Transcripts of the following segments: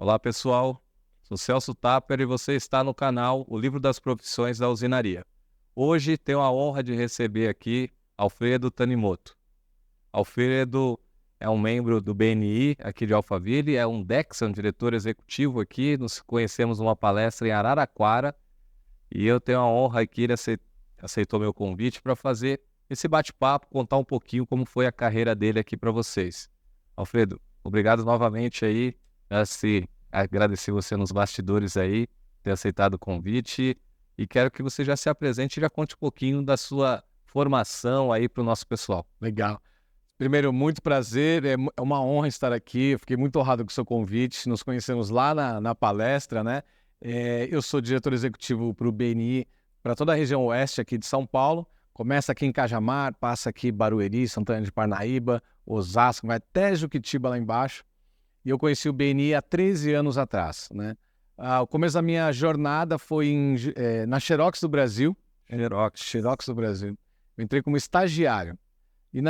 Olá pessoal, sou Celso Tapper e você está no canal O Livro das Profissões da Usinaria. Hoje tenho a honra de receber aqui Alfredo Tanimoto. Alfredo é um membro do BNI aqui de Alphaville, é um DEX, um diretor executivo aqui. Nos conhecemos numa palestra em Araraquara e eu tenho a honra aqui, ele aceitou meu convite para fazer esse bate-papo, contar um pouquinho como foi a carreira dele aqui para vocês. Alfredo, obrigado novamente aí. Agradecer você nos bastidores aí, ter aceitado o convite, e quero que você já se apresente e já conte um pouquinho da sua formação aí para o nosso pessoal. Legal. Primeiro, muito prazer, é uma honra estar aqui, eu fiquei muito honrado com o seu convite, nos conhecemos lá na palestra, né? Eu sou diretor executivo para o BNI, para toda a região oeste aqui de São Paulo, começa aqui em Cajamar, passa aqui Barueri, Santana de Parnaíba, Osasco, vai até Juquitiba lá embaixo, e eu conheci o BNI há 13 anos atrás, né? O começo da minha jornada foi na Xerox do Brasil. Xerox do Brasil. Eu entrei como estagiário. E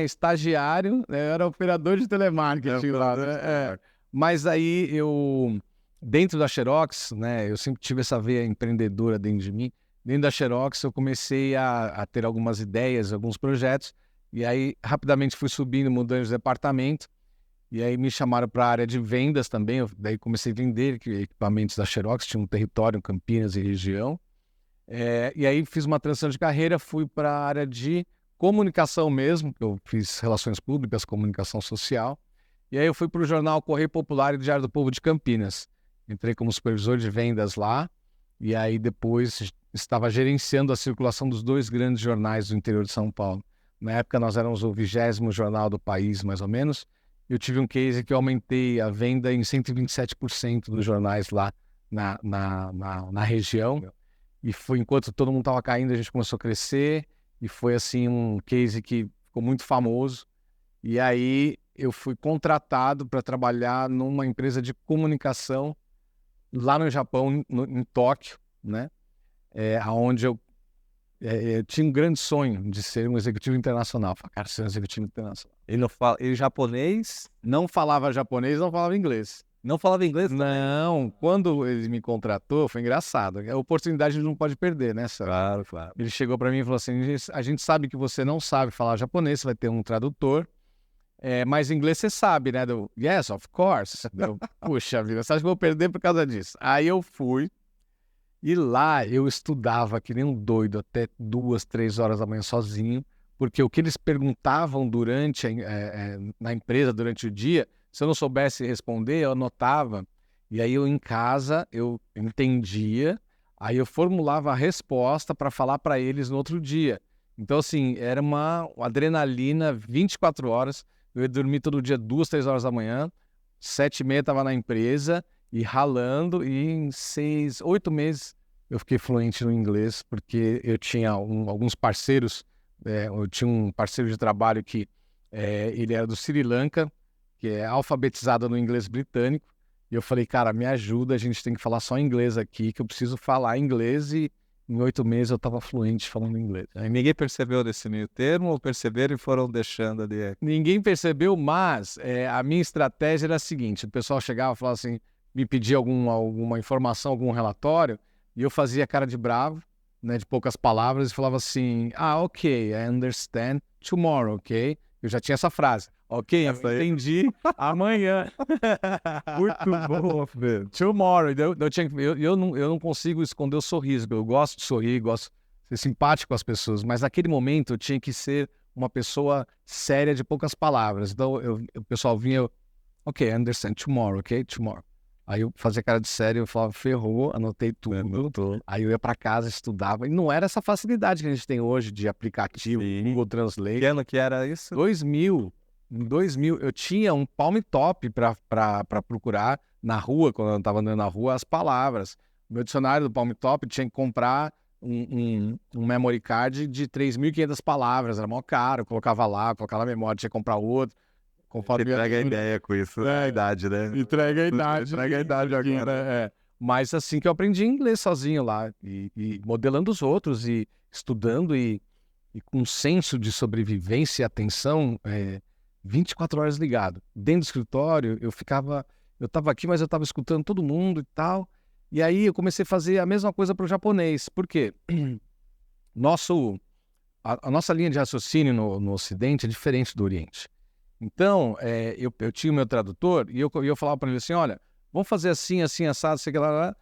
estagiário, eu era operador de telemarketing lá, né? Mas aí dentro da Xerox, né, eu sempre tive essa veia empreendedora dentro de mim. Dentro da Xerox eu comecei a ter algumas ideias, alguns projetos, e aí rapidamente fui subindo, mudando de departamento. E aí me chamaram para a área de vendas também, daí comecei a vender equipamentos da Xerox, tinha um território, Campinas e região. E aí fiz uma transição de carreira, fui para a área de comunicação mesmo, eu fiz relações públicas, comunicação social. E aí eu fui para o jornal Correio Popular e Diário do Povo de Campinas. Entrei como supervisor de vendas lá, e aí depois estava gerenciando a circulação dos dois grandes jornais do interior de São Paulo. Na época nós éramos o 20º jornal do país, mais ou menos. Eu tive um case que eu aumentei a venda em 127% dos jornais lá na região. E foi enquanto todo mundo estava caindo, a gente começou a crescer. E foi assim um case que ficou muito famoso. E aí eu fui contratado para trabalhar numa empresa de comunicação lá no Japão, em Tóquio, né? Onde eu tinha um grande sonho de ser um executivo internacional. Falei, cara, ser um executivo internacional. Ele japonês? Não falava japonês, não falava inglês. Não falava inglês? Não, quando ele me contratou, foi engraçado. A oportunidade a gente não pode perder, né, Sérgio? Claro, claro. Ele chegou para mim e falou assim, a gente sabe que você não sabe falar japonês, você vai ter um tradutor, mas inglês você sabe, né? Yes, of course. Puxa vida, você acha que eu vou perder por causa disso? Aí eu fui, e lá eu estudava que nem um doido até 2, 3 horas da manhã sozinho, porque o que eles perguntavam na empresa durante o dia, se eu não soubesse responder, eu anotava, e aí eu em casa, eu entendia, aí eu formulava a resposta para falar para eles no outro dia. Então, assim, era uma adrenalina 24 horas, eu ia dormir todo dia 2, 3 horas da manhã, 7h30 estava na empresa, e ralando, e em 6, 8 meses eu fiquei fluente no inglês, porque eu tinha alguns parceiros, eu tinha um parceiro de trabalho que ele era do Sri Lanka, que é alfabetizado no inglês britânico, e eu falei, cara, me ajuda, a gente tem que falar só inglês aqui, que eu preciso falar inglês, e em 8 meses eu estava fluente falando inglês. Aí ninguém percebeu desse meio termo, ou perceberam e foram deixando ali? Ninguém percebeu, mas a minha estratégia era a seguinte, o pessoal chegava e falava assim, me pedia alguma informação, algum relatório, e eu fazia cara de bravo, né, de poucas palavras, e falava assim, ok, I understand, tomorrow, ok? Eu já tinha essa frase. Ok, eu entendi. Amanhã. Muito bom, Alfredo. Tomorrow. Eu não consigo esconder o sorriso. Eu gosto de sorrir, gosto de ser simpático com as pessoas. Mas naquele momento eu tinha que ser uma pessoa séria de poucas palavras. Então o pessoal vinha, ok, I understand. Tomorrow, ok? Tomorrow. Aí eu fazia cara de sério, eu falava, ferrou, anotei tudo. Aí eu ia para casa, estudava. E não era essa facilidade que a gente tem hoje de aplicativo, Sim. Google Translate. Que ano que era isso? 2000. Em 2000, eu tinha um Palm Top para procurar na rua, quando eu estava andando na rua, as palavras. O meu dicionário do Palm Top tinha que comprar um memory card de 3.500 palavras, era mó caro, eu colocava lá, colocava na memória, tinha que comprar outro. Conforme entrega a ideia com isso, a idade, né? Entrega a idade agora. Mas assim que eu aprendi inglês sozinho lá, e modelando os outros, e estudando, e com um senso de sobrevivência e atenção, 24 horas ligado. Dentro do escritório, eu ficava eu estava aqui, mas eu estava escutando todo mundo e tal. E aí eu comecei a fazer a mesma coisa para o japonês. Por quê? A nossa linha de raciocínio no Ocidente é diferente do Oriente. Então, eu tinha o meu tradutor e eu falava para ele assim, olha, vamos fazer assim, assim, assado, sei lá.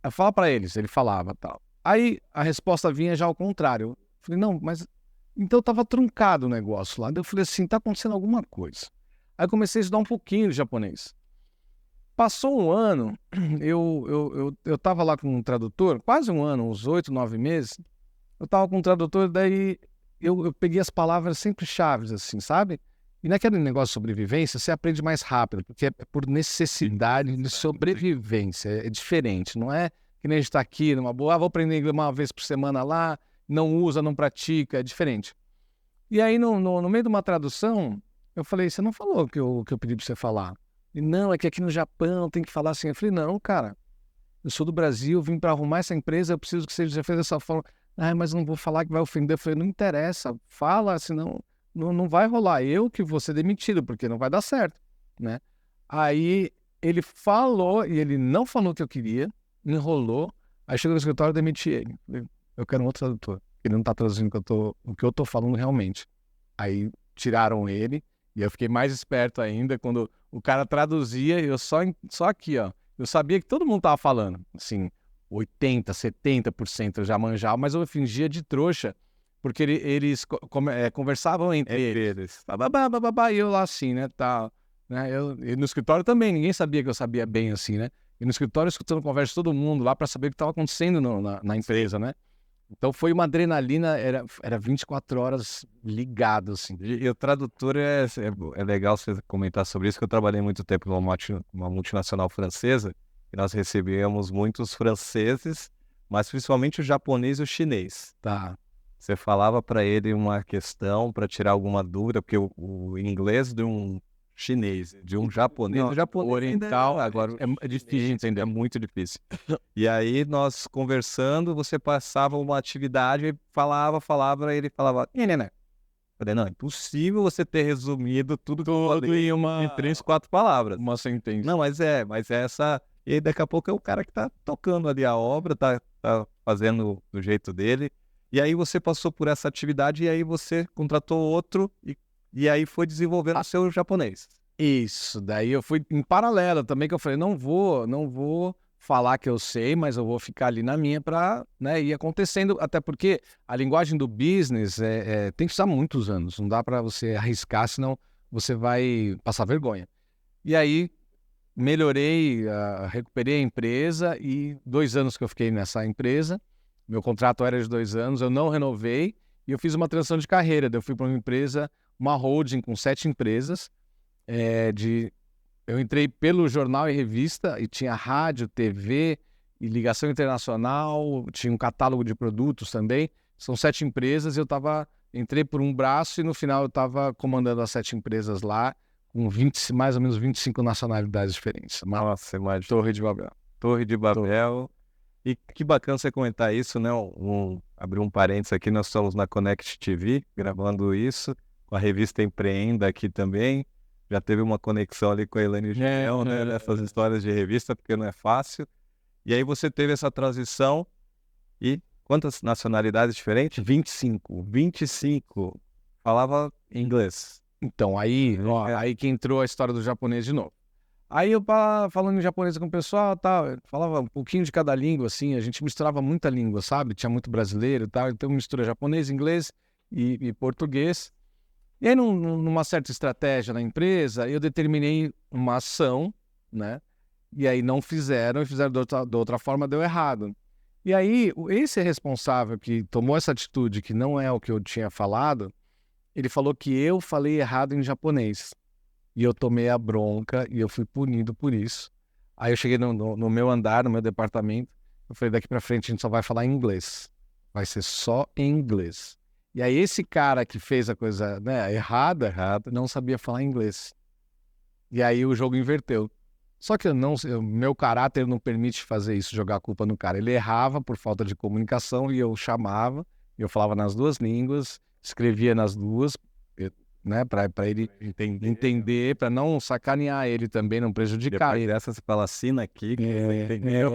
Eu falava para eles, ele falava tal. Aí a resposta vinha já ao contrário. Eu falei, não, mas... Então estava truncado o negócio lá. Daí eu falei assim, está acontecendo alguma coisa. Aí eu comecei a estudar um pouquinho de japonês. Passou um ano, eu estava lá com um tradutor, quase um ano, uns 8, 9 meses. Eu estava com um tradutor, daí eu peguei as palavras sempre chaves, assim, sabe? E naquele negócio de sobrevivência, você aprende mais rápido, porque é por necessidade de sobrevivência. É diferente, não é que nem a gente está aqui numa boa, vou aprender inglês uma vez por semana lá, não usa, não pratica, é diferente. E aí, no meio de uma tradução, eu falei, você não falou o que eu pedi para você falar. E não, é que aqui no Japão tem que falar assim. Eu falei, não, cara, eu sou do Brasil, vim para arrumar essa empresa, eu preciso que você já fez dessa forma. Ah, mas não vou falar que vai ofender. Eu falei, não interessa, fala, senão não vai rolar. Eu que vou ser demitido, porque não vai dar certo, né? Aí ele falou, e ele não falou o que eu queria, enrolou, aí chegou no escritório e demiti ele. Eu falei, eu quero um outro tradutor. Ele não está traduzindo o que eu estou falando realmente. Aí tiraram ele, e eu fiquei mais esperto ainda quando o cara traduzia, eu só aqui, ó. Eu sabia que todo mundo tava falando, assim, 80%, 70% eu já manjava, mas eu fingia de trouxa, porque eles conversavam entre eles. Babá, e eu lá assim, né, tal. Né? E no escritório também, ninguém sabia que eu sabia bem assim, né? E no escritório escutando conversa de todo mundo lá para saber o que estava acontecendo na empresa, né? Então foi uma adrenalina, era 24 horas ligado, assim. E o tradutor é legal você comentar sobre isso, que eu trabalhei muito tempo numa multinacional francesa, e nós recebíamos muitos franceses, mas principalmente o japonês e o chinês. Tá. Você falava para ele uma questão para tirar alguma dúvida, porque o inglês de um chinês, de um japonês, Não, o japonês oriental, agora é difícil de entender. é muito difícil. E aí nós conversando, você passava uma atividade, falava, ele falava, né? Falei, não, é impossível você ter resumido tudo que eu falei em 3, 4 palavras. Uma sentença. Não, mas é essa. E aí daqui a pouco é o cara que tá tocando ali a obra, tá fazendo do jeito dele. E aí você passou por essa atividade e aí você contratou outro e aí foi desenvolvendo o seu japonês. Isso, daí eu fui em paralelo também, que eu falei, não vou falar que eu sei, mas eu vou ficar ali na minha para, né, ir acontecendo, até porque a linguagem do business tem que usar muitos anos, não dá para você arriscar, senão você vai passar vergonha. E aí melhorei, recuperei a empresa e 2 anos que eu fiquei nessa empresa, meu contrato era de 2 anos, eu não renovei e eu fiz uma transição de carreira, daí eu fui para uma empresa, uma holding com 7 empresas, eu entrei pelo jornal e revista e tinha rádio, TV e ligação internacional, tinha um catálogo de produtos também. São 7 empresas e entrei por um braço e no final eu estava comandando as 7 empresas lá, com mais ou menos 25 nacionalidades diferentes. Nossa, imagina. Torre de Babel. Torre de Babel. E que bacana você comentar isso, né? Abrir um parênteses aqui, nós estamos na Connect TV, gravando isso, com a revista Empreenda aqui também. Já teve uma conexão ali com a Elaine Gel, né? Nessas histórias de revista, porque não é fácil. E aí você teve essa transição e quantas nacionalidades diferentes? 25 falava inglês. Então, aí que entrou a história do japonês de novo. Aí eu falando em japonês com o pessoal, tal, eu falava um pouquinho de cada língua, assim, a gente misturava muita língua, sabe? Tinha muito brasileiro e tal, então mistura japonês, inglês e português. E aí, numa certa estratégia na empresa, eu determinei uma ação, né? E aí não fizeram, e fizeram de outra forma, deu errado. E aí, esse responsável que tomou essa atitude, que não é o que eu tinha falado, ele falou que eu falei errado em japonês. E eu tomei a bronca e eu fui punido por isso. Aí eu cheguei no meu andar, no meu departamento, eu falei, daqui pra frente a gente só vai falar em inglês. Vai ser só em inglês. E aí esse cara que fez a coisa, né, errada, não sabia falar inglês. E aí o jogo inverteu. Só que meu caráter não permite fazer isso, jogar a culpa no cara. Ele errava por falta de comunicação e eu chamava, eu falava nas 2 línguas, escrevia nas 2, né? Para ele entender, para não sacanear ele também, não prejudicar Depois ele. dessa você fala, assina aqui, que você entendeu.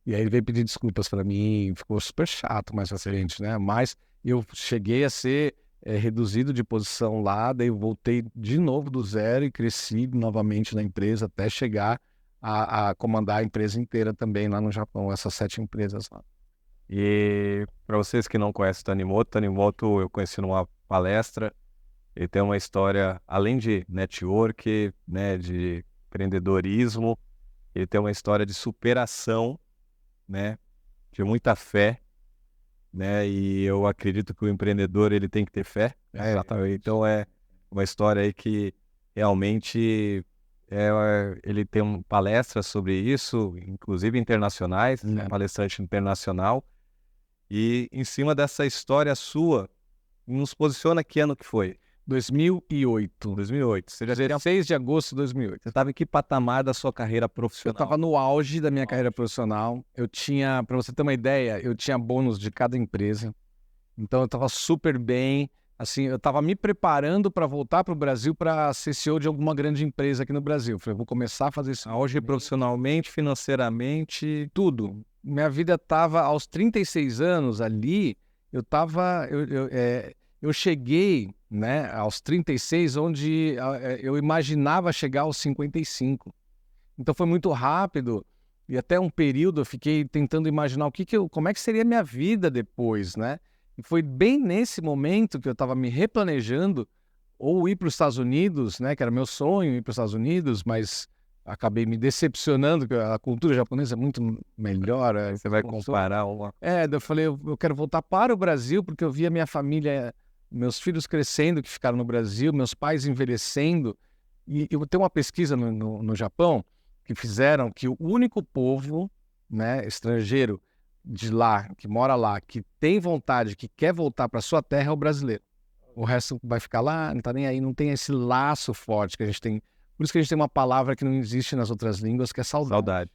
E aí ele veio pedir desculpas para mim, ficou super chato mais pra frente, né? Mas eu cheguei a ser reduzido de posição lá, daí eu voltei de novo do zero e cresci novamente na empresa até chegar a comandar a empresa inteira também lá no Japão, essas 7 empresas lá. E para vocês que não conhecem o Tanimoto eu conheci numa palestra. Ele tem uma história, além de network, né, de empreendedorismo, ele tem uma história de superação, né, de muita fé, né, e eu acredito que o empreendedor ele tem que ter fé. Exatamente. Então é uma história aí que realmente ele tem palestras sobre isso, inclusive internacionais, um palestrante internacional, e em cima dessa história sua, nos posiciona que ano que foi? 2008. 2008. Você já tinha... 16 de agosto de 2008. Você estava em que patamar da sua carreira Eu profissional? estava no auge da minha carreira profissional. Eu tinha, para você ter uma ideia, eu tinha bônus de cada empresa. Então eu estava super bem. Assim, eu estava me preparando para voltar para o Brasil para ser CEO de alguma grande empresa aqui no Brasil. Eu falei, vou começar a fazer isso. Hoje, profissionalmente, financeiramente, Tudo. Minha vida estava aos 36 anos ali. Eu cheguei, né, aos 36, onde eu imaginava chegar aos 55. Então foi muito rápido e até um período eu fiquei tentando imaginar como é que seria a minha vida depois, né? E foi bem nesse momento que eu estava me replanejando ou ir para os Estados Unidos, né? Que era meu sonho ir para os Estados Unidos, mas acabei me decepcionando, porque a cultura japonesa é muito melhor. você vai comparar uma... Daí eu falei, eu quero voltar para o Brasil, porque eu via minha família, meus filhos crescendo, que ficaram no Brasil, meus pais envelhecendo. E eu tenho uma pesquisa no Japão que fizeram que o único povo, né, estrangeiro de lá, que mora lá, que tem vontade, que quer voltar para sua terra é o brasileiro. O resto vai ficar lá, não tá nem aí, não tem esse laço forte que a gente tem. Por isso que a gente tem uma palavra que não existe nas outras línguas, que é saudade.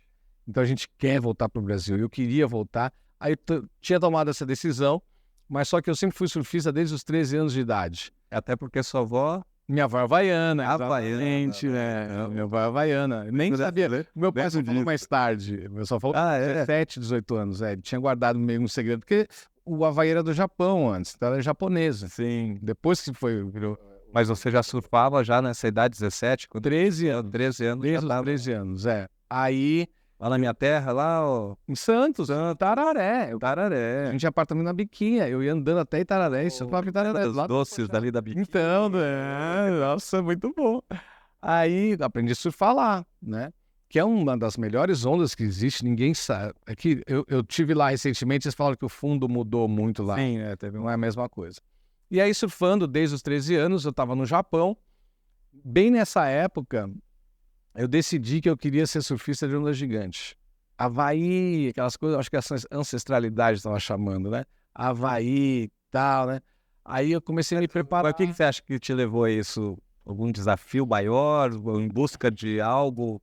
Então a gente quer voltar para o Brasil. Eu queria voltar. Aí eu tinha tomado essa decisão, mas só que eu sempre fui surfista desde os 13 anos de idade. Até porque sua avó... Minha avó é havaiana. Havaiana, né? Minha avó é havaiana. Nem sabia. Meu pai só falou mais tarde. Eu só falou 17, 18 anos. Ele tinha guardado meio um segredo, porque o Havaí era do Japão antes, então ela é japonesa. Sim. Depois que virou... Mas você já surfava já nessa idade, 17? 13 anos. 13 anos. Desde os 13 anos, Aí... Lá na minha terra, lá, ó... Em Santos, Tararé. Tararé. A gente tinha apartamento na Biquinha. Eu ia andando até Itararé e surfava em Itararé. Os doces dali da Biquinha. Então, nossa, muito bom. Aí aprendi a surfar lá, né? Que é uma das melhores ondas que existe, ninguém sabe. É que eu tive lá recentemente, eles falaram que o fundo mudou muito lá. Sim, não é a mesma coisa. E aí, surfando desde os 13 anos, eu estava no Japão. Bem nessa época, eu decidi que eu queria ser surfista de onda gigante. Havaí, aquelas coisas, acho que essa ancestralidade estava chamando, né? Havaí, tal, né? Aí eu comecei a me preparar. Mas o que você acha que te levou a isso? Algum desafio maior, em busca de algo?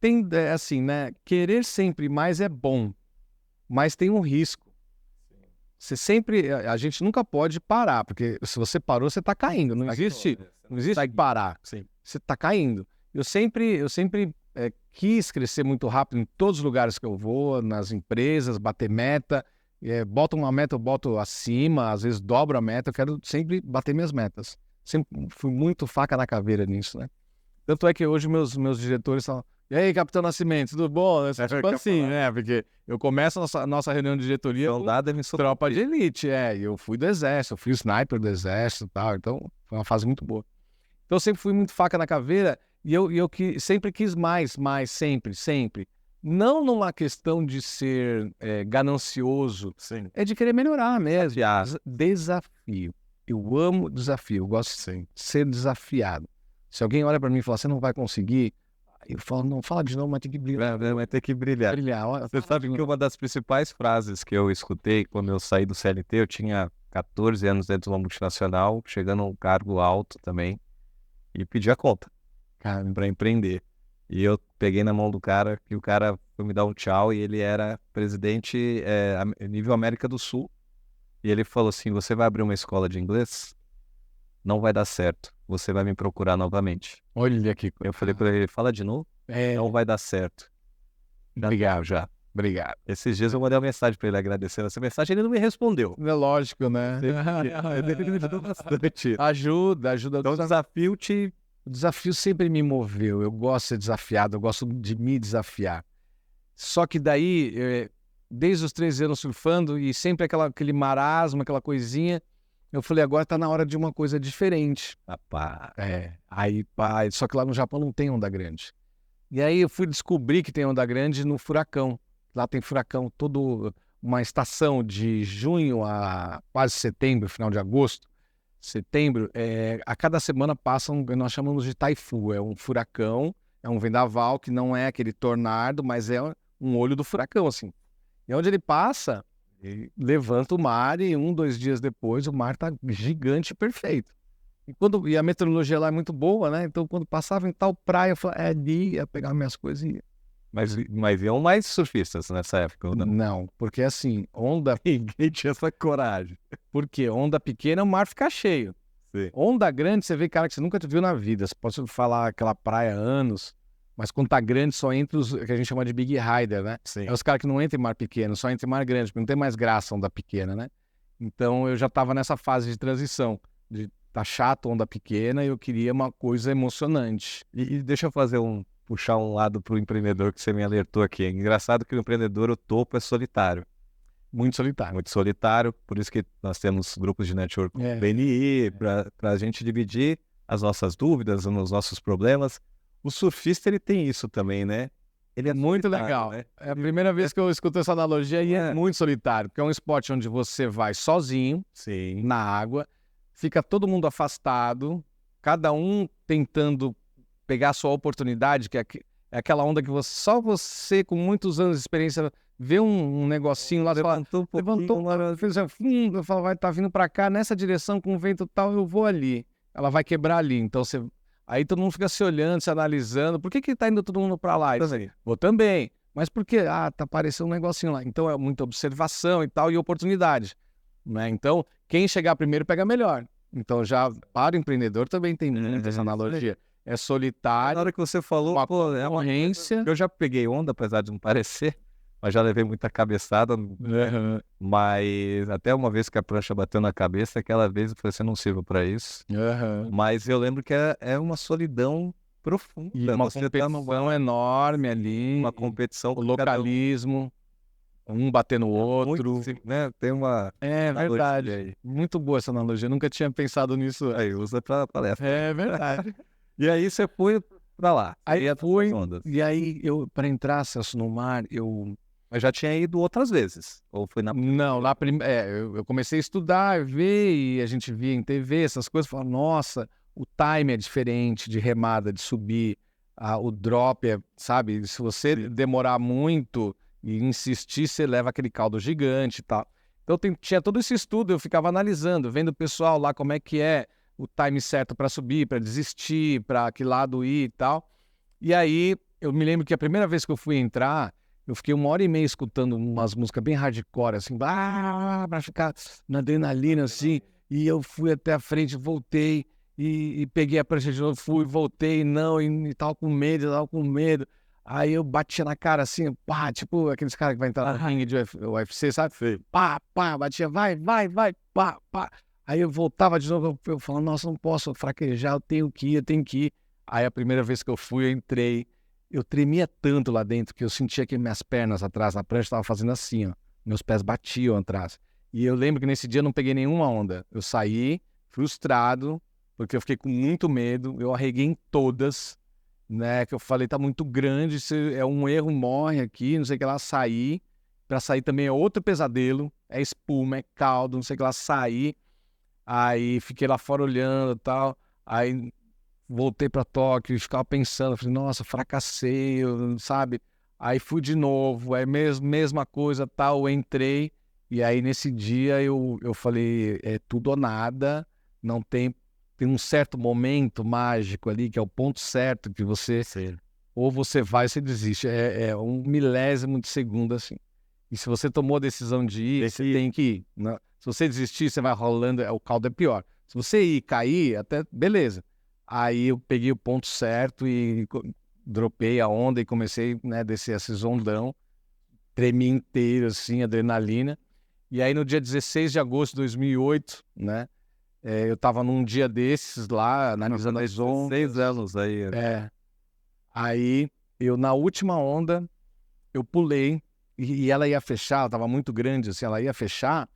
Tem, assim, né? Querer sempre mais é bom, mas tem um risco. Você sempre, a gente nunca pode parar, porque se você parou, você está caindo. Não existe parar. Sim. Você está caindo. Eu sempre quis crescer muito rápido em todos os lugares que eu vou, nas empresas, bater meta. Boto uma meta, eu boto acima, às vezes dobro a meta. Eu quero sempre bater minhas metas. Sempre fui muito faca na caveira nisso, né? Tanto é que hoje meus diretores falam: e aí, Capitão Nascimento, tudo bom? Tipo assim, né? Porque eu começo a nossa reunião de diretoria com tropa de elite, e eu fui do exército, eu fui sniper do exército e tal, então foi uma fase muito boa. Então eu sempre fui muito faca na caveira e eu sempre quis mais, sempre. Não numa questão de ser ganancioso, Sim. é de querer melhorar mesmo. Desafio. Eu amo desafio, eu gosto de ser desafiado. Se alguém olha para mim e fala, você não vai conseguir, eu falo, não, fala de novo, mas tem que brilhar. Vai ter que brilhar. Você sabe que uma das principais frases que eu escutei quando eu saí do CLT, eu tinha 14 anos dentro de uma multinacional, chegando a um cargo alto também, e pedi a conta para empreender. E eu peguei na mão do cara, que o cara foi me dar um tchau, e ele era presidente nível América do Sul. E ele falou assim, você vai abrir uma escola de inglês? não vai dar certo, você vai me procurar novamente. Olha que coisa. Eu falei para ele, fala de novo, não vai dar certo. Obrigado. Já. Obrigado. Esses dias eu mandei uma mensagem para ele agradecendo essa mensagem, ele não me respondeu. É lógico, né? Ele me ajudou bastante. Ajuda. Então O desafio sempre me moveu. Eu gosto de ser desafiado, eu gosto de me desafiar. Só que daí, desde os 13 anos surfando, e sempre aquele marasmo, aquela coisinha, eu falei, agora tá na hora de uma coisa diferente. Rapaz. Só que lá no Japão não tem onda grande. E aí eu fui descobrir que tem onda grande no furacão. Lá tem furacão uma estação de junho a quase setembro, final de agosto, setembro, a cada semana nós chamamos de taifu, é um furacão, é um vendaval que não é aquele tornado, mas é um olho do furacão, assim. E onde ele passa, ele levanta o mar e 2 dias depois o mar tá gigante e perfeito. E a meteorologia lá é muito boa, né? Então quando passava em tal praia, eu falava, ali, ia pegar minhas coisas e ia. Mas iam mais surfistas nessa época, ou não? Não, porque assim, Ninguém tinha essa coragem. Porque onda pequena, o mar fica cheio. Sim. Onda grande, você vê cara que você nunca viu na vida. Você pode falar aquela praia há anos, mas quando tá grande só entra os que a gente chama de Big Rider, né? Sim. É os caras que não entram em mar pequeno, só entram em mar grande, porque não tem mais graça onda pequena, né? Então eu já tava nessa fase de transição, de tá chato onda pequena e eu queria uma coisa emocionante. E deixa eu puxar um lado pro empreendedor que você me alertou aqui. É engraçado que o empreendedor, o topo é solitário. Muito solitário. Muito solitário, por isso que nós temos grupos de network BNI, para a gente dividir as nossas dúvidas, os nossos problemas. O surfista, ele tem isso também, né? Ele é muito legal. Né? É a primeira vez que eu escuto essa analogia e é muito solitário, porque é um esporte onde você vai sozinho, sim, na água, fica todo mundo afastado, cada um tentando pegar a sua oportunidade, que é aquela onda que só você, com muitos anos de experiência, vê um negocinho lá, levantou, fez eu falo, vai, tá vindo pra cá, nessa direção, com vento tal, eu vou ali. Ela vai quebrar ali, então aí todo mundo fica se olhando, se analisando, por que tá indo todo mundo pra lá? Vou também, mas por que? Tá aparecendo um negocinho lá. Então é muita observação e tal, e oportunidade, né? Então, quem chegar primeiro pega melhor. Então já, para o empreendedor também tem muita essa analogia. É solitário. Na hora que você falou, é uma concorrência. Eu já peguei onda, apesar de não parecer, mas já levei muita cabeçada. Mas até uma vez que a prancha bateu na cabeça, aquela vez eu falei assim, não sirvo para isso. Mas eu lembro que é uma solidão profunda. E uma competição enorme ali. Uma competição. O localismo. Um bater no outro. Muito, né? Tem uma... É verdade. Aí. Muito boa essa analogia. Eu nunca tinha pensado nisso. Aí usa para palestra. É verdade. E aí você foi pra lá. Aí e aí eu, para entrar, Celso, no mar, Mas já tinha ido outras vezes? Ou foi na... Não, eu comecei a estudar, ver, e a gente via em TV essas coisas, falava, nossa, o time é diferente de remada, de subir, o drop sabe, se você demorar muito e insistir, você leva aquele caldo gigante e tal. Então tinha todo esse estudo, eu ficava analisando, vendo o pessoal lá como é que é, o time certo para subir, para desistir, para que lado ir e tal. E aí, eu me lembro que a primeira vez que eu fui entrar, eu fiquei 1h30 escutando umas músicas bem hardcore, assim, pra ficar na adrenalina, assim. E eu fui até a frente, voltei e peguei a prancha de novo, fui, voltei, não, e tava com medo. Aí eu batia na cara, assim, pá, tipo aqueles caras que vai entrar no ringue de UFC, sabe? Pá, batia, vai, pá. Aí eu voltava de novo, eu falava, nossa, não posso fraquejar, eu tenho que ir. Aí a primeira vez que eu fui, eu entrei, eu tremia tanto lá dentro que eu sentia que minhas pernas atrás na prancha estavam fazendo assim, ó. Meus pés batiam atrás. E eu lembro que nesse dia eu não peguei nenhuma onda. Eu saí frustrado, porque eu fiquei com muito medo, eu arreguei em todas, né? Que eu falei, tá muito grande, se é um erro, morre aqui, não sei o que lá, sair. Pra sair também é outro pesadelo, é espuma, é caldo, não sei o que lá, sair. Aí fiquei lá fora olhando e tal, aí voltei para Tóquio e ficava pensando, falei, nossa, fracassei, sabe? Aí fui de novo, aí mesma coisa, tal, entrei, e aí nesse dia eu falei, é tudo ou nada, não tem um certo momento mágico ali, que é o ponto certo, que você, ou você vai ou você desiste, é 1 milésimo de segundo, assim. E se você tomou a decisão de ir, você tem que ir, né? Se você desistir, você vai rolando, o caldo é pior. Se você ir cair, até beleza. Aí eu peguei o ponto certo e dropei a onda e comecei, né, a descer esse ondão, tremi inteiro, assim, adrenalina. E aí no dia 16 de agosto de 2008, né, eu tava num dia desses lá, analisando as ondas. 6 anos aí. Aí eu, na última onda, eu pulei e ela ia fechar, ela tava muito grande, assim, ela ia fechar.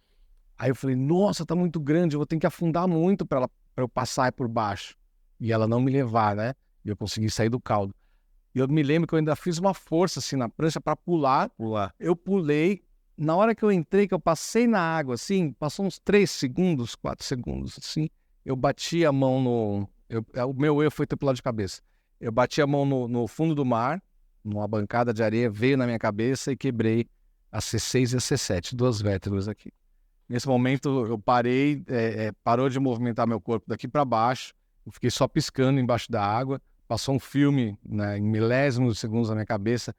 Aí eu falei, nossa, tá muito grande, eu vou ter que afundar muito para eu passar por baixo. E ela não me levar, né? E eu consegui sair do caldo. E eu me lembro que eu ainda fiz uma força assim na prancha para pular. Eu pulei. Na hora que eu entrei, que eu passei na água, assim, passou uns 3 segundos, 4 segundos, assim, eu bati a mão no... o meu erro foi ter pulado de cabeça. Eu bati a mão no fundo do mar, numa bancada de areia, veio na minha cabeça e quebrei a C6 e a C7, 2 vértebras aqui. Nesse momento eu parei, parou de movimentar meu corpo daqui para baixo, eu fiquei só piscando embaixo da água, passou um filme, né, em milésimos de segundos na minha cabeça,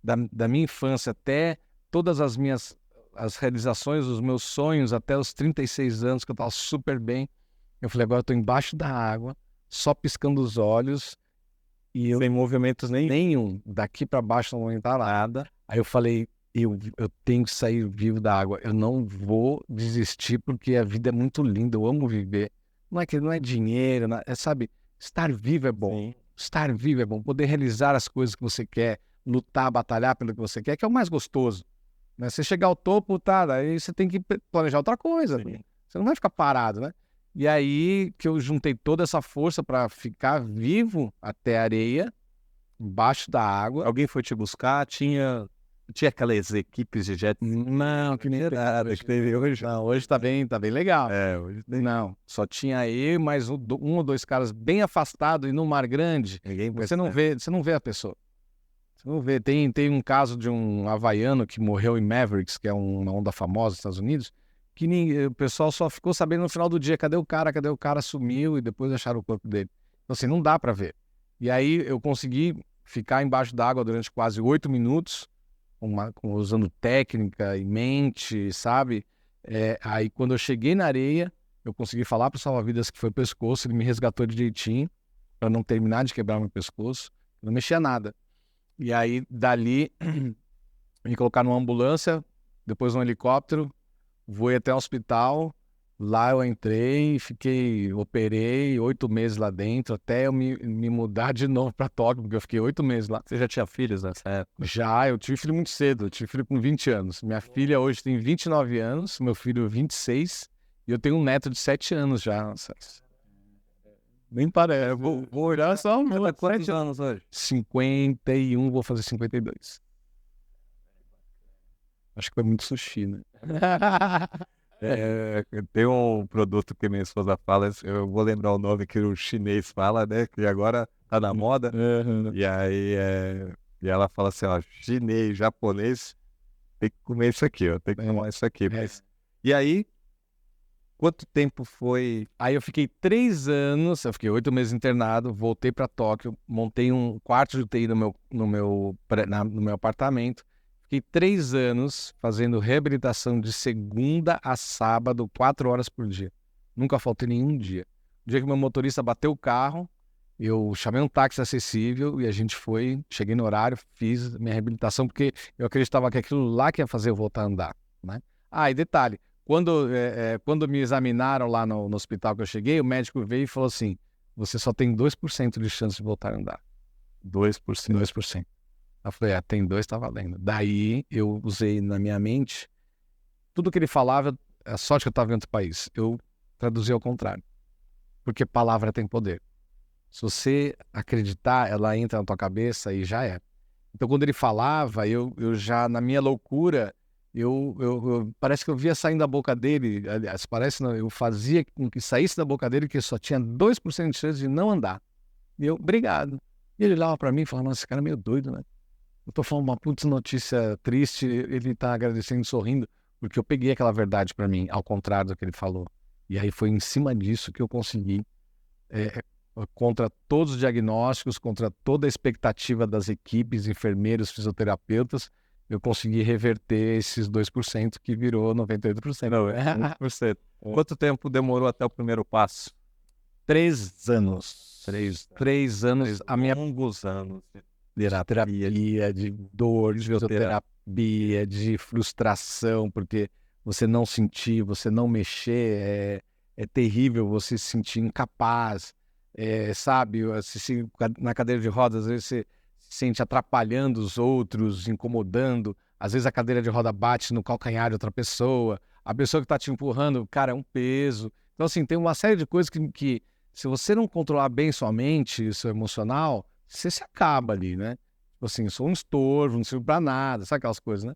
da minha infância até todas as realizações dos meus sonhos, até os 36 anos, que eu estava super bem. Eu falei, agora eu estou embaixo da água, só piscando os olhos, e eu... Sem movimentos nenhum, daqui para baixo não vou entrar nada. Aí eu falei, eu tenho que sair vivo da água, eu não vou desistir porque a vida é muito linda, eu amo viver. Não é que não é dinheiro, sabe, estar vivo é bom. Sim. Estar vivo é bom, poder realizar as coisas que você quer, lutar, batalhar pelo que você quer, que é o mais gostoso. Né? Você chegar ao topo, tá, daí você tem que planejar outra coisa. Sim. Você não vai ficar parado, né? E aí que eu juntei toda essa força para ficar vivo até a areia, embaixo da água. Alguém foi te buscar? Tinha aquelas equipes de jet? Não, que nem Nada, que teve hoje. Não, hoje tá bem legal. Hoje tem. Não, só tinha eu mais um ou dois caras bem afastados e no mar grande. Ninguém Você não vê a pessoa. Você não vê. Tem um caso de um havaiano que morreu em Mavericks, que é uma onda famosa nos Estados Unidos, que o pessoal só ficou sabendo no final do dia, cadê o cara? Cadê o cara? Sumiu e depois acharam o corpo dele. Então assim, não dá para ver. E aí eu consegui ficar embaixo d'água durante quase 8 minutos, usando técnica e mente, sabe? Aí quando eu cheguei na areia, eu consegui falar para o salva-vidas que foi o pescoço, ele me resgatou direitinho, para não terminar de quebrar meu pescoço, eu não mexia nada. E aí, dali, me colocaram numa ambulância, depois num helicóptero, voei até o hospital, lá eu entrei, operei 8 meses lá dentro, até eu me mudar de novo para Tóquio, porque eu fiquei 8 meses lá. Você já tinha filhos nessa época? Já, eu tive filho muito cedo, eu tive filho com 20 anos. Minha filha hoje tem 29 anos, meu filho 26, e eu tenho um neto de 7 anos já. Nem parece, vou olhar só. Quantos anos hoje? 51, vou fazer 52. Acho que foi muito sushi, né? Tem um produto que minha esposa fala, eu vou lembrar o nome que o chinês fala, né? Que agora tá na moda. E aí e ela fala assim, ó, chinês, japonês, tem que comer isso aqui, ó, tem que tomar isso aqui. E aí, quanto tempo foi? Aí eu fiquei 3 anos, eu fiquei 8 meses internado, voltei para Tóquio, montei um quarto de UTI no meu apartamento. Fiquei 3 anos fazendo reabilitação de segunda a sábado, 4 horas por dia. Nunca faltei nenhum dia. O dia que meu motorista bateu o carro, eu chamei um táxi acessível e a gente cheguei no horário, fiz minha reabilitação, porque eu acreditava que aquilo lá que ia fazer eu voltar a andar, né? E detalhe, quando me examinaram lá no hospital que eu cheguei, o médico veio e falou assim, você só tem 2% de chance de voltar a andar. 2%. 2%. Eu falei, tem 2, tá valendo. Daí eu usei na minha mente, tudo que ele falava, a sorte que eu estava em outro país, eu traduzi ao contrário. Porque palavra tem poder. Se você acreditar, ela entra na tua cabeça e já é. Então quando ele falava, eu já, na minha loucura, parece que eu via saindo da boca dele, aliás, eu fazia com que saísse da boca dele que só tinha 2% de chance de não andar. E eu, obrigado. E ele olhava pra mim e falava, nossa, esse cara é meio doido, né? Eu tô falando uma putz notícia triste, ele tá agradecendo, sorrindo, porque eu peguei aquela verdade pra mim, ao contrário do que ele falou. E aí foi em cima disso que eu consegui, contra todos os diagnósticos, contra toda a expectativa das equipes, enfermeiros, fisioterapeutas, eu consegui reverter esses 2% que virou 98%. Não, é 1%. Quanto tempo demorou até o primeiro passo? 3 anos. 3 anos. A minha longos anos. terapia de dor, de fisioterapia, de frustração, porque você não sentir, você não mexer, é terrível você se sentir incapaz, sabe? Na cadeira de rodas, às vezes você se sente atrapalhando os outros, incomodando, às vezes a cadeira de roda bate no calcanhar de outra pessoa, a pessoa que está te empurrando, cara, é um peso. Então, assim, tem uma série de coisas que se você não controlar bem sua mente, seu emocional, você se acaba ali, né? Tipo assim, eu sou um estorvo, não sirvo pra nada, sabe aquelas coisas, né?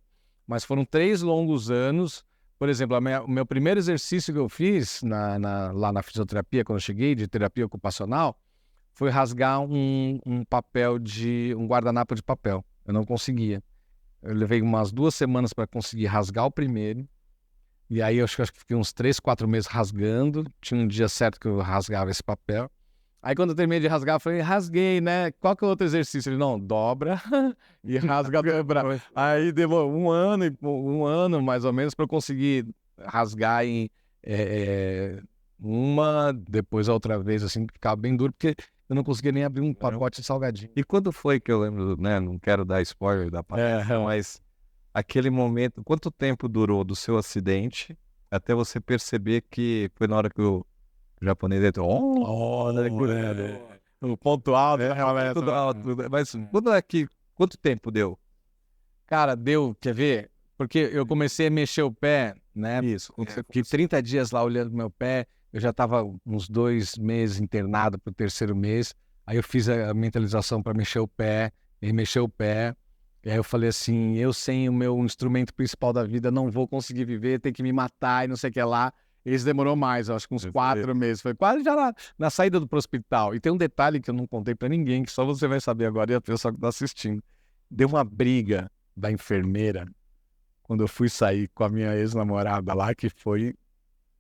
Mas foram 3 longos anos. Por exemplo, o meu primeiro exercício que eu fiz lá na fisioterapia, quando eu cheguei, de terapia ocupacional, foi rasgar um guardanapo de papel. Eu não conseguia. Eu levei umas 2 semanas para conseguir rasgar o primeiro. E aí eu acho que fiquei uns 3, 4 meses rasgando. Tinha um dia certo que eu rasgava esse papel. Aí quando eu terminei de rasgar, eu falei, rasguei, né? Qual que é o outro exercício? Ele, não, dobra e rasga. Aí demorou um ano mais ou menos para eu conseguir rasgar em uma, depois a outra vez, assim, ficava bem duro, porque eu não conseguia nem abrir um pacote de salgadinho. E quando foi que eu lembro, né? Não quero dar spoiler da palestra, mas aquele momento, quanto tempo durou do seu acidente até você perceber que foi na hora que o japonês entrou? O ponto alto. Tudo alto, mas quanto tempo deu? Cara, deu, quer ver? Porque eu comecei a mexer o pé, né? Isso. Fiquei 30 dias lá olhando meu pé, eu já estava uns 2 meses internado pro 3º mês, aí eu fiz a mentalização para mexer o pé, e mexer o pé, e aí eu falei assim, eu sem o meu instrumento principal da vida não vou conseguir viver, tem que me matar e não sei o que lá. Esse demorou mais, acho que uns 4 meses, foi quase já na saída pro hospital. E tem um detalhe que eu não contei para ninguém, que só você vai saber agora e a pessoa que tá assistindo. Deu uma briga da enfermeira quando eu fui sair com a minha ex-namorada lá, que foi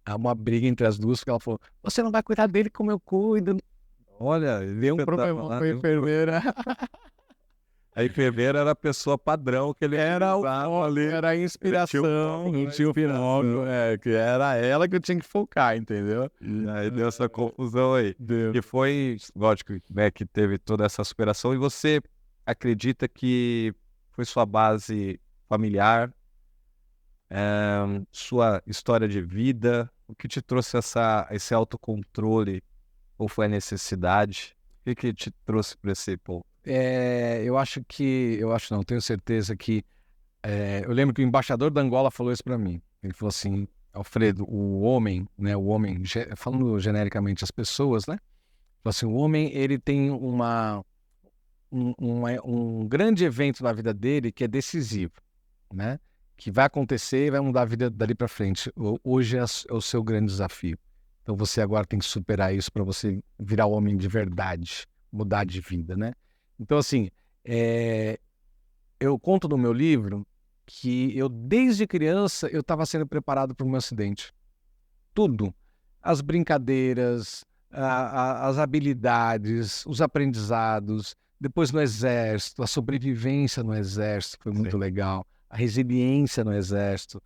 uma briga entre as duas, porque ela falou, você não vai cuidar dele como eu cuido. Olha, Deu um problema com a enfermeira. A enfermeira era a pessoa padrão que ele era a inspiração, tinha o foco, que era ela que eu tinha que focar, entendeu? E aí deu essa confusão aí. Deu. E foi, lógico, né, que teve toda essa superação. E você acredita que foi sua base familiar, sua história de vida, o que te trouxe esse autocontrole, ou foi a necessidade? O que te trouxe para esse ponto? Tenho certeza que eu lembro que o embaixador da Angola falou isso para mim. Ele falou assim, Alfredo, o homem, falando genericamente as pessoas, né? Falou assim, o homem, ele tem um grande evento na vida dele que é decisivo, né? Que vai acontecer e vai mudar a vida dali para frente. Hoje é o seu grande desafio. Então você agora tem que superar isso para você virar homem de verdade, mudar de vida, né? Então, assim, eu conto no meu livro que desde criança, eu estava sendo preparado para o meu acidente. Tudo. As brincadeiras, as habilidades, os aprendizados, depois no exército, a sobrevivência no exército foi muito legal, a resiliência no exército.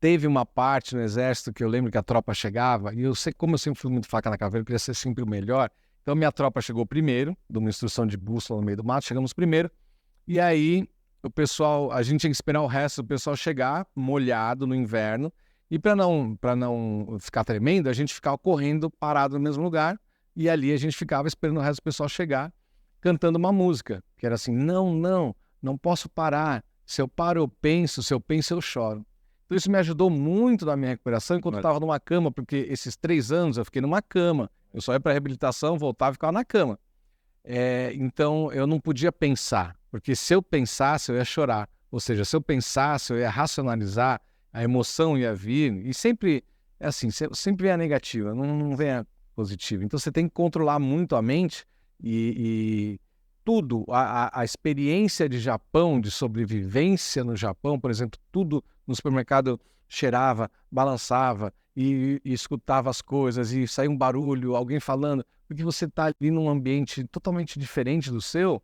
Teve uma parte no exército que eu lembro que a tropa chegava, e como eu sempre fui muito faca na caveira, eu queria ser sempre o melhor. Então, minha tropa chegou primeiro, de uma instrução de bússola no meio do mato, chegamos primeiro. E aí, a gente tinha que esperar o resto do pessoal chegar, molhado no inverno. E para não ficar tremendo, a gente ficava correndo, parado no mesmo lugar. E ali a gente ficava esperando o resto do pessoal chegar, cantando uma música, que era assim, não posso parar. Se eu paro, eu penso, se eu penso, eu choro. Então, isso me ajudou muito na minha recuperação, enquanto eu estava numa cama, porque esses 3 anos eu fiquei numa cama. Eu só ia para a reabilitação, voltava e ficava na cama. Então, eu não podia pensar, porque se eu pensasse, eu ia chorar. Ou seja, se eu pensasse, eu ia racionalizar, a emoção ia vir. E sempre, sempre vem a negativa, não vem a positiva. Então, você tem que controlar muito a mente e tudo. A experiência de Japão, de sobrevivência no Japão, por exemplo, tudo no supermercado cheirava, balançava, e escutava as coisas, e saía um barulho, alguém falando, porque você está ali num ambiente totalmente diferente do seu,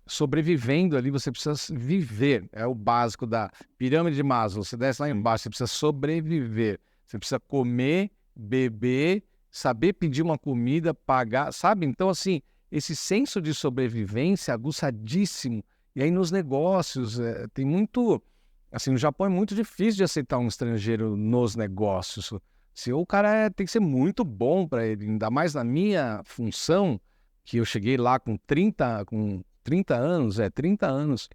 sobrevivendo ali, você precisa viver. É o básico da pirâmide de Maslow. Você desce lá embaixo, você precisa sobreviver. Você precisa comer, beber, saber pedir uma comida, pagar, sabe? Então, assim, esse senso de sobrevivência aguçadíssimo. E aí nos negócios, tem muito... Assim, no Japão é muito difícil de aceitar um estrangeiro nos negócios. Se o cara tem que ser muito bom para ele, ainda mais na minha função, que eu cheguei lá com 30 anos, 30 anos.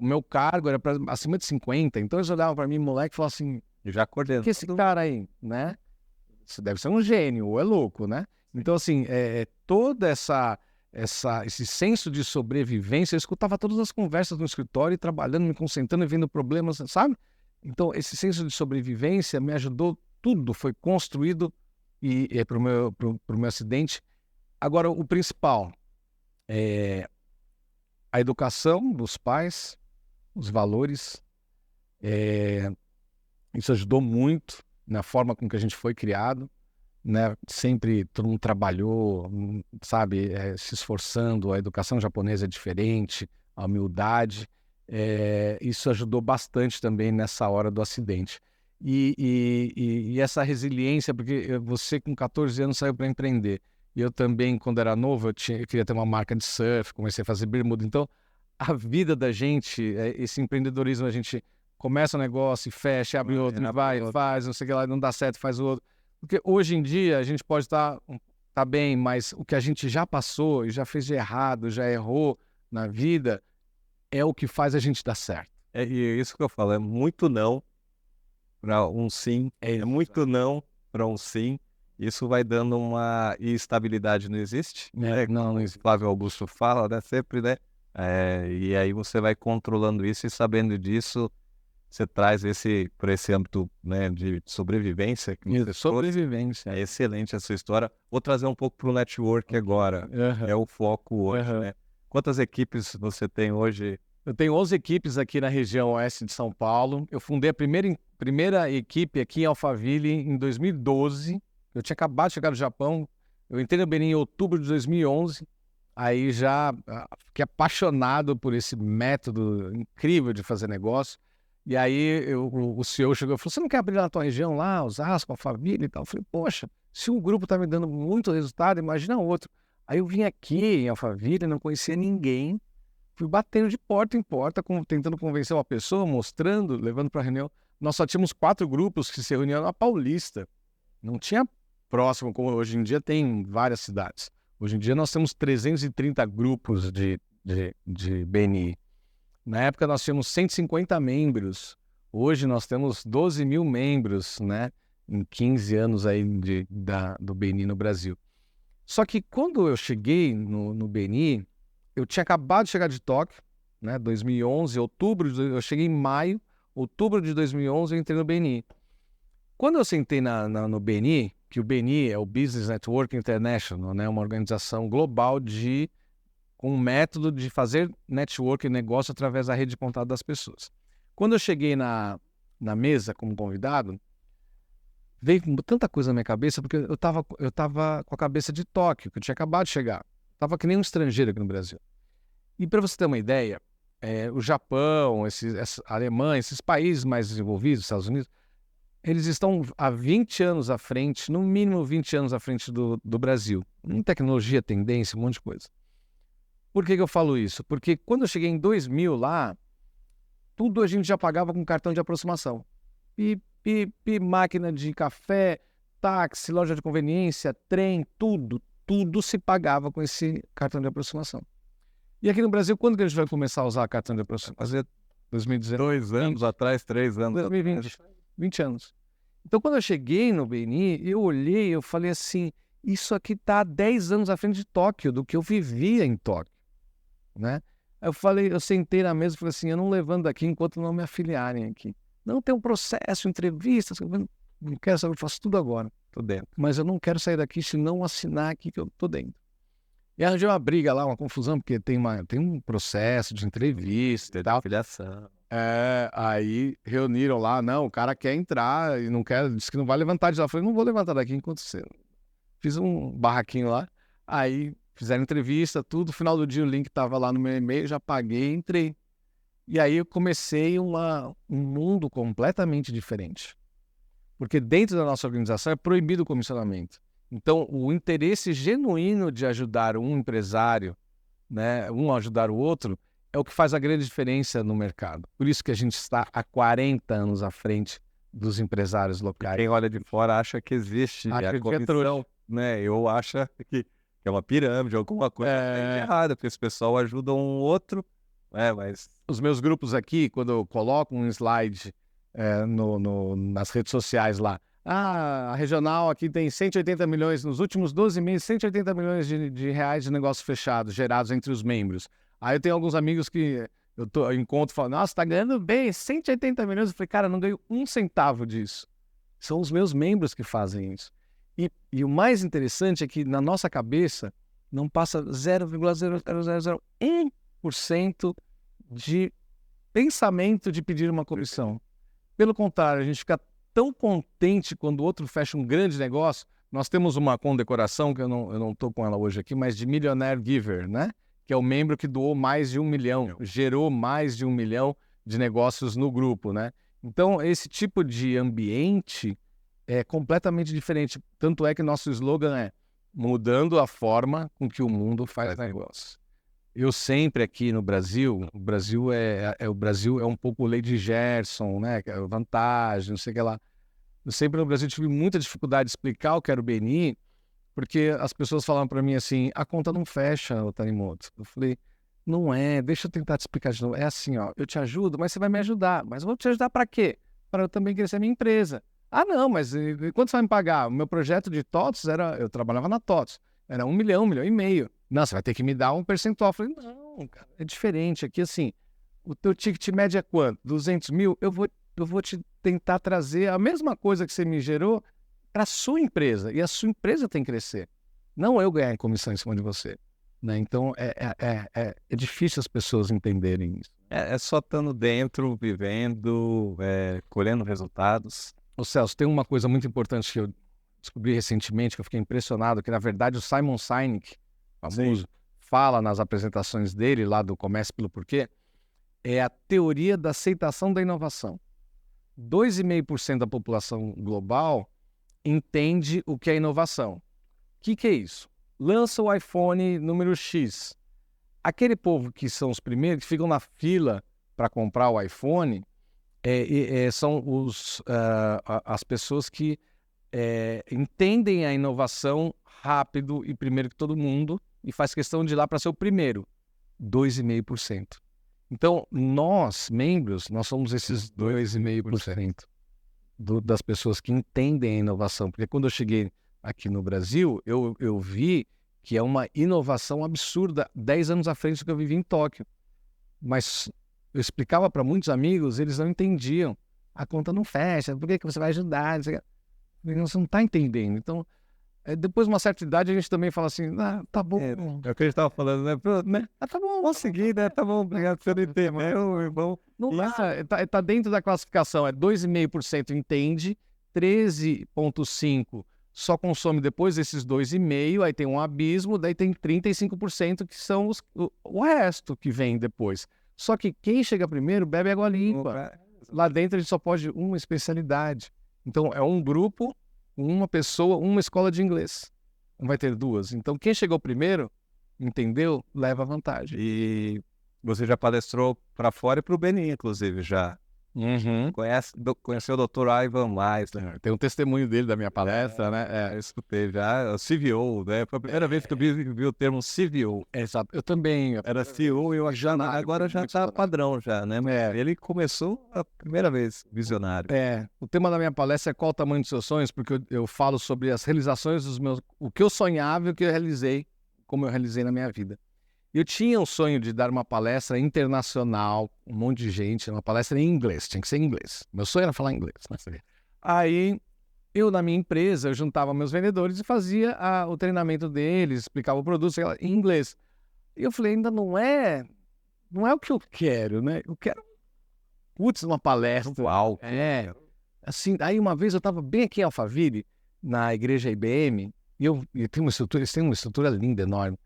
O meu cargo era acima de 50, então eles olhavam para mim, moleque, e falavam assim, E já acordei. que esse cara aí, né? Você deve ser um gênio, ou é louco, né? Então, assim, toda esse senso de sobrevivência, eu escutava todas as conversas no escritório, trabalhando, me concentrando e vendo problemas, sabe? Então, esse senso de sobrevivência me ajudou, tudo foi construído para o meu acidente. Agora, o principal é a educação dos pais, os valores. Isso ajudou muito na forma com que a gente foi criado, né? Sempre todo mundo trabalhou, sabe, se esforçando. A educação japonesa é diferente, a humildade. Isso ajudou bastante também nessa hora do acidente. E essa resiliência, porque você com 14 anos saiu para empreender. E eu também, quando era novo, eu queria ter uma marca de surf, comecei a fazer bermuda. Então, a vida da gente, esse empreendedorismo, a gente começa um negócio e fecha, abre outro, vai, faz, não sei o que lá, não dá certo, faz o outro. Porque hoje em dia a gente pode estar bem, mas o que a gente já passou e já fez de errado, já errou na vida, é o que faz a gente dar certo. E isso que eu falo, é muito não para um sim, é muito não para um sim. Isso vai dando uma... E estabilidade não existe, né? Não existe. Flávio Augusto fala, né? Sempre, né? E aí você vai controlando isso e sabendo disso, você traz para esse âmbito, né, de sobrevivência. Sobrevivência. É excelente essa história. Vou trazer um pouco para o network agora. É o foco hoje, né? Quantas equipes você tem hoje? Eu tenho 11 equipes aqui na região oeste de São Paulo. Eu fundei a primeira equipe aqui em Alphaville em 2012. Eu tinha acabado de chegar do Japão. Eu entrei no Benin em outubro de 2011. Aí já fiquei apaixonado por esse método incrível de fazer negócio. E aí o CEO chegou e falou, você não quer abrir na tua região lá, Osasco, Alphaville e tal? Eu falei, poxa, se um grupo está me dando muito resultado, imagina outro. Aí eu vim aqui em Alphaville, não conhecia ninguém. Fui batendo de porta em porta, tentando convencer uma pessoa, mostrando, levando para reunião. Nós só tínhamos 4 grupos que se reuniam na Paulista. Não tinha próximo, como hoje em dia tem em várias cidades. Hoje em dia nós temos 330 grupos de BNI. Na época nós tínhamos 150 membros. Hoje nós temos 12 mil membros, né? Em 15 anos aí do BNI no Brasil. Só que quando eu cheguei no BNI, eu tinha acabado de chegar de Tóquio, né? 2011, eu cheguei em maio, outubro de 2011 eu entrei no BNI. Quando eu sentei no BNI, que o BNI é o Business Network International, né? Uma organização global com um método de fazer network e negócio através da rede de contato das pessoas. Quando eu cheguei na mesa como convidado, veio tanta coisa na minha cabeça, porque eu tava com a cabeça de Tóquio, que eu tinha acabado de chegar. Tava que nem um estrangeiro aqui no Brasil. E para você ter uma ideia, o Japão, a Alemanha, esses países mais desenvolvidos, Estados Unidos, eles estão há 20 anos à frente, no mínimo 20 anos à frente do Brasil. Em tecnologia, tendência, um monte de coisa. Por que eu falo isso? Porque quando eu cheguei em 2000 lá, tudo a gente já pagava com cartão de aproximação. Máquina de café, táxi, loja de conveniência, trem, tudo se pagava com esse cartão de aproximação. E aqui no Brasil, quando que a gente vai começar a usar cartão de aproximação? Fazer 2019. 2 anos atrás, 3 anos 2020. 20 anos. Então, quando eu cheguei no BNI, eu olhei, eu falei assim, isso aqui está há 10 anos à frente de Tóquio, do que eu vivia em Tóquio, né? Eu sentei na mesa e falei assim, eu não levanto daqui enquanto não me afiliarem aqui. Não, tem um processo, entrevistas, não quero saber, eu faço tudo agora. tô dentro. Mas eu não quero sair daqui se não assinar aqui que eu tô dentro. E arranjei uma briga lá, uma confusão, porque tem um processo de entrevista e tal. Filiação. Aí reuniram lá, não, o cara quer entrar e não quer, disse que não vai levantar de lá. Eu falei, não vou levantar daqui enquanto você... Fiz um barraquinho lá, aí fizeram entrevista, tudo. No final do dia o link estava lá no meu e-mail, já paguei e entrei. E aí eu comecei um mundo completamente diferente. Porque dentro da nossa organização é proibido o comissionamento. Então, o interesse genuíno de ajudar um empresário, né, um ajudar o outro, é o que faz a grande diferença no mercado. Por isso que a gente está há 40 anos à frente dos empresários locais. Quem olha de fora acha que existe a comissão, né? Eu acho que é uma pirâmide, alguma coisa errada, porque esse pessoal ajuda um outro, mas... Os meus grupos aqui, quando eu coloco um slide nas redes sociais lá, a regional aqui tem 180 milhões, nos últimos 12 meses, 180 milhões de reais de negócios fechados, gerados entre os membros. Aí eu tenho alguns amigos que eu encontro e falo, nossa, tá ganhando bem, 180 milhões. Eu falei, cara, eu não ganho um centavo disso. São os meus membros que fazem isso. E o mais interessante é que na nossa cabeça não passa 0,0001% de pensamento de pedir uma comissão. Pelo contrário, a gente fica tão contente quando o outro fecha um grande negócio. Nós temos uma condecoração, que eu não estou com ela hoje aqui, mas de Millionaire Giver, né? Que é o membro que doou mais de 1 milhão, gerou mais de 1 milhão de negócios no grupo, né? Então, esse tipo de ambiente é completamente diferente. Tanto é que nosso slogan é mudando a forma com que o mundo faz negócio. Eu sempre aqui no Brasil, o Brasil é um pouco Lady Gerson, né? Vantagem, não sei o que lá. Eu sempre no Brasil tive muita dificuldade de explicar o que era o BNI, porque as pessoas falavam para mim assim, a conta não fecha, Tanimoto. Eu falei, não é, deixa eu tentar te explicar de novo. É assim, ó, eu te ajudo, mas você vai me ajudar. Mas eu vou te ajudar para quê? Para eu também crescer a minha empresa. Ah, não, mas quanto você vai me pagar? O meu projeto de TOTS eu trabalhava na TOTS, era 1 milhão, 1,5 milhão. Não, você vai ter que me dar um percentual. Eu falei, não, cara, é diferente. Aqui, assim, o teu ticket médio é quanto? 200 mil? Eu vou te tentar trazer a mesma coisa que você me gerou para a sua empresa. E a sua empresa tem que crescer. Não eu ganhar em comissão em cima de você. Né? Então, é difícil as pessoas entenderem isso. É só estando dentro, vivendo, colhendo resultados. Ô Celso, tem uma coisa muito importante que eu descobri recentemente, que eu fiquei impressionado, que na verdade o Simon Sinek, famoso, fala nas apresentações dele, lá do Comece pelo Porquê, é a teoria da aceitação da inovação. 2,5% da população global entende o que é inovação. O que é isso? Lança o iPhone número X. Aquele povo que são os primeiros, que ficam na fila para comprar o iPhone, são as pessoas que entendem a inovação rápido e primeiro que todo mundo e faz questão de ir lá para ser o primeiro. 2,5%. Então, nós, membros, nós somos esses 2,5% das pessoas que entendem a inovação. Porque quando eu cheguei aqui no Brasil, eu vi que é uma inovação absurda, 10 anos à frente do que eu vivi em Tóquio. Mas eu explicava para muitos amigos, eles não entendiam. A conta não fecha, por que você vai ajudar? Você não está entendendo. Então, depois de uma certa idade, a gente também fala assim, tá bom. É o que a gente estava falando, né? Tá bom. Consegui, né? Tá bom, obrigado por entender, meu irmão. Não dá, tá dentro da classificação, 2,5% entende, 13,5% só consome depois desses 2,5%, aí tem um abismo, daí tem 35% que são o resto que vem depois. Só que quem chega primeiro bebe água limpa. Lá dentro a gente só pode uma especialidade. Então é um grupo, uma pessoa, uma escola de inglês. Não vai ter duas. Então quem chegou primeiro, entendeu, leva vantagem. E você já palestrou para fora e para o BNI, inclusive, já. Uhum. Conheceu o Dr. Ivan Meisler. Tem um testemunho dele da minha palestra, né? Eu escutei já, o CVO, né? Foi a primeira vez que eu vi o termo CVO. Exato. Eu também. Era CEO, agora já está padrão já, né? Ele começou a primeira vez, visionário. O tema da minha palestra é qual o tamanho dos seus sonhos, porque eu falo sobre as realizações dos meus... O que eu sonhava e o que eu realizei, como eu realizei na minha vida. Eu tinha um sonho de dar uma palestra internacional, um monte de gente, uma palestra em inglês, tinha que ser em inglês. Meu sonho era falar inglês. Né? Aí, eu na minha empresa, eu juntava meus vendedores e fazia o treinamento deles, explicava o produto em inglês. E eu falei, ainda não é o que eu quero, né? Eu quero, uma palestra. Uau! Assim, aí uma vez eu estava bem aqui em Alphaville, na igreja IBM, e eles têm uma estrutura linda, enorme.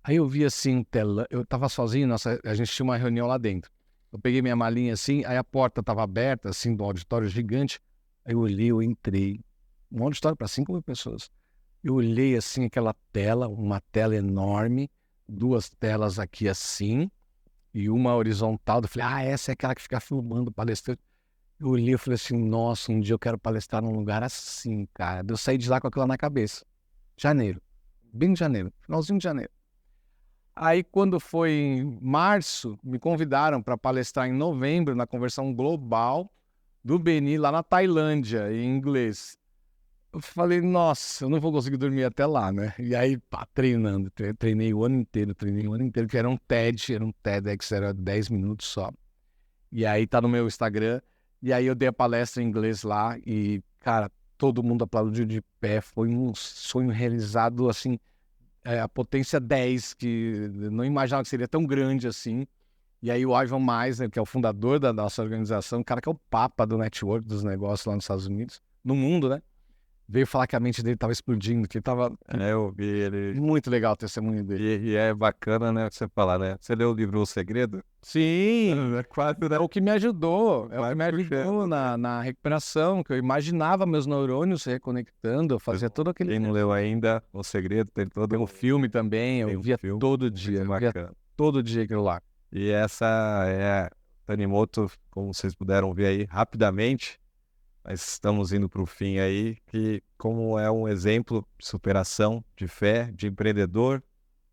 Aí eu vi assim, eu tava sozinho, nossa, a gente tinha uma reunião lá dentro. Eu peguei minha malinha assim, aí a porta tava aberta, assim, do auditório gigante. Aí eu olhei, eu entrei. Um auditório para 5.000 pessoas. Eu olhei assim aquela tela, uma tela enorme, duas telas aqui assim, e uma horizontal. Eu falei, essa é aquela que fica filmando o palestrante. Eu olhei e falei assim, nossa, um dia eu quero palestrar num lugar assim, cara. Eu saí de lá com aquilo na cabeça. Janeiro, bem de janeiro, finalzinho de janeiro. Aí quando foi em março, me convidaram para palestrar em novembro na conversão global do BNI lá na Tailândia, em inglês. Eu falei, nossa, eu não vou conseguir dormir até lá, né? E aí, pá, treinando, treinei o ano inteiro, que era um TEDx, era 10 minutos só. E aí tá no meu Instagram, e aí eu dei a palestra em inglês lá, e, cara, todo mundo aplaudiu de pé, foi um sonho realizado, assim, a potência 10, que eu não imaginava que seria tão grande assim. E aí o Ivan Meisner, que é o fundador da nossa organização, o cara que é o papa do network dos negócios lá nos Estados Unidos, no mundo, né? Veio falar que a mente dele estava explodindo, que estava Eu vi ele. muito legal o testemunho dele. E é bacana, né, você falar, né? Você leu o livro O Segredo? Sim, É quase, né? é o que me ajudou, é o Vai que me ajudou na recuperação, que eu imaginava meus neurônios se reconectando, eu fazia todo aquele... Quem não leu ainda, O Segredo, tem todo Tem um filme também, tem eu um via filme todo muito dia, bacana. todo dia aquilo lá. E essa é Tanimoto, como vocês puderam ver aí, rapidamente, mas estamos indo para o fim aí, que como é um exemplo de superação, de fé, de empreendedor,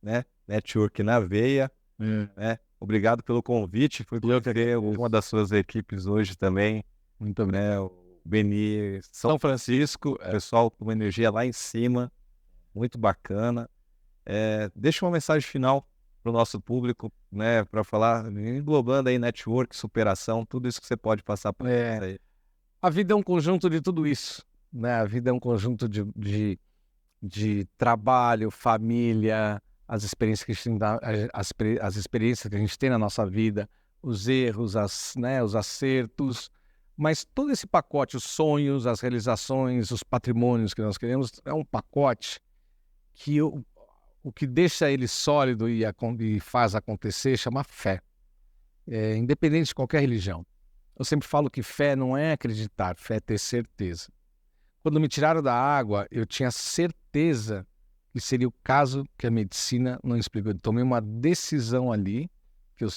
né? Network na veia, né? Obrigado pelo convite, fui conhecer uma das suas equipes hoje também, Muito bem. né? O Beni São Francisco, pessoal com uma energia lá em cima, muito bacana. Deixa uma mensagem final para o nosso público, né? Para falar, englobando aí network, superação, tudo isso que você pode passar para aí. A vida é um conjunto de tudo isso, né? A vida é um conjunto de trabalho, família, as experiências que a gente dá, as experiências que a gente tem na nossa vida, os erros, os acertos, mas todo esse pacote, os sonhos, as realizações, os patrimônios que nós queremos, é um pacote que o que deixa ele sólido e faz acontecer chama fé, independente de qualquer religião. Eu sempre falo que fé não é acreditar, fé é ter certeza. Quando me tiraram da água, eu tinha certeza que seria o caso que a medicina não explicou. Eu tomei uma decisão ali,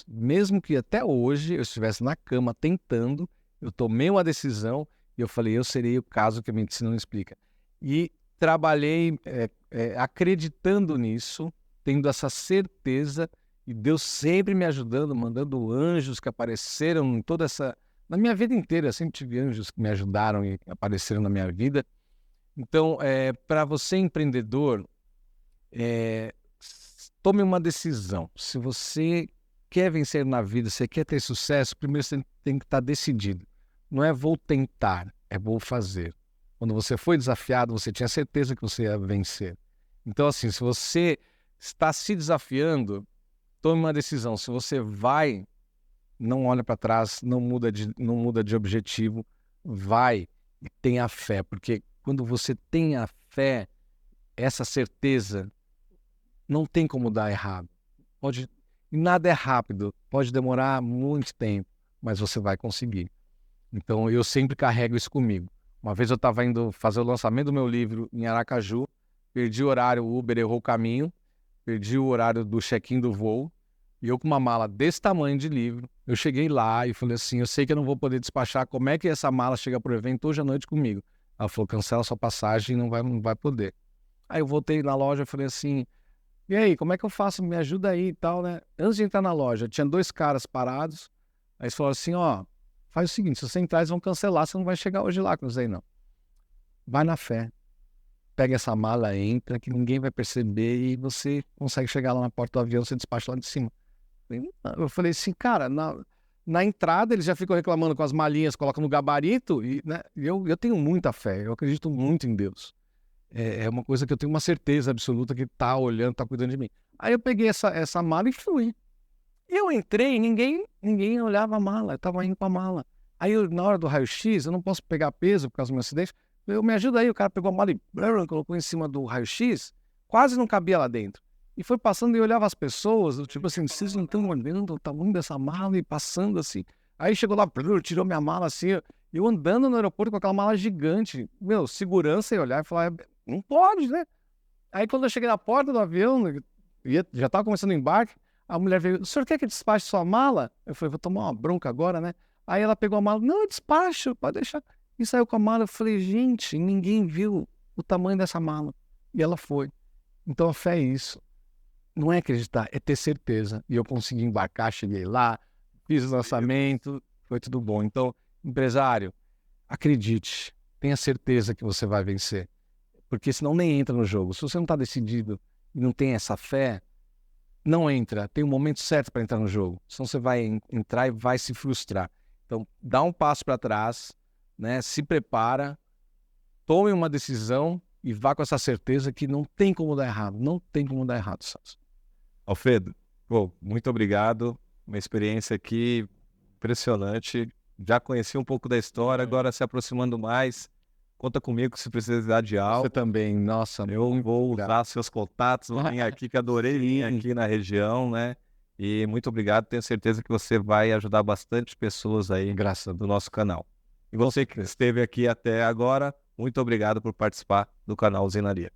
mesmo que até hoje eu estivesse na cama tentando, eu tomei uma decisão e eu falei, eu serei o caso que a medicina não explica. E trabalhei acreditando nisso, tendo essa certeza, e Deus sempre me ajudando, mandando anjos que apareceram em toda essa... Na minha vida inteira, eu sempre tive anjos que me ajudaram e apareceram na minha vida. Então, para você empreendedor, tome uma decisão. Se você quer vencer na vida, você quer ter sucesso, primeiro você tem que estar decidido. Não é vou tentar, é vou fazer. Quando você foi desafiado, você tinha certeza que você ia vencer. Então, assim, se você está se desafiando, tome uma decisão. Se você vai, não olha para trás, não muda de objetivo, vai e tenha fé, porque quando você tem a fé, essa certeza, não tem como dar errado. Nada é rápido, pode demorar muito tempo, mas você vai conseguir. Então eu sempre carrego isso comigo. Uma vez eu estava indo fazer o lançamento do meu livro em Aracaju, perdi o horário, o Uber errou o caminho, perdi o horário do check-in do voo, e eu com uma mala desse tamanho de livro, eu cheguei lá e falei assim, eu sei que eu não vou poder despachar, como é que essa mala chega pro evento hoje à noite comigo? Ela falou, cancela sua passagem e não vai poder. Aí eu voltei na loja e falei assim, e aí, como é que eu faço? Me ajuda aí e tal, né? Antes de entrar na loja, tinha 2 caras parados, aí eles falaram assim, ó, faz o seguinte, se você entrar, eles vão cancelar, você não vai chegar hoje lá com isso aí, não. Vai na fé. Pega essa mala, entra, que ninguém vai perceber e você consegue chegar lá na porta do avião, você despacha lá de cima. Eu falei assim, cara, na entrada eles já ficam reclamando com as malinhas, colocam no gabarito, e né, eu tenho muita fé, eu acredito muito em Deus. É uma coisa que eu tenho uma certeza absoluta que tá olhando, tá cuidando de mim. Aí eu peguei essa mala e fui. Eu entrei, ninguém olhava a mala, eu tava indo pra mala. Aí na hora do raio-x, eu não posso pegar peso por causa do meu acidente, me ajuda aí, o cara pegou a mala e colocou em cima do raio-x, quase não cabia lá dentro. E foi passando e eu olhava as pessoas, eu, tipo assim, vocês não estão olhando o tamanho dessa mala e passando assim. Aí chegou lá, tirou minha mala assim, eu andando no aeroporto com aquela mala gigante. Meu, segurança e olhar e falar, não pode, né? Aí quando eu cheguei na porta do avião, já estava começando o embarque, a mulher veio, o senhor quer que despache sua mala? Eu falei, vou tomar uma bronca agora, né? Aí ela pegou a mala, não, eu despacho, pode deixar. E saiu com a mala, eu falei, gente, ninguém viu o tamanho dessa mala. E ela foi. Então a fé é isso. Não é acreditar, é ter certeza. E eu consegui embarcar, cheguei lá, fiz o lançamento, foi tudo bom. Então, empresário, acredite, tenha certeza que você vai vencer. Porque senão nem entra no jogo. Se você não está decidido e não tem essa fé, não entra. Tem um momento certo para entrar no jogo. Senão você vai entrar e vai se frustrar. Então, dá um passo para trás, né? Se prepara, tome uma decisão e vá com essa certeza que não tem como dar errado. Não tem como dar errado, Celso. Alfredo, pô, muito obrigado. Uma experiência aqui impressionante. Já conheci um pouco da história, agora se aproximando mais. Conta comigo se precisar de Você algo. também, nossa. Eu vou usar seus contatos, vou vir aqui, que adorei vir aqui na região, né? E muito obrigado, tenho certeza que você vai ajudar bastante pessoas aí do nosso canal. E você que esteve aqui até agora, muito obrigado por participar do canal Usinaria.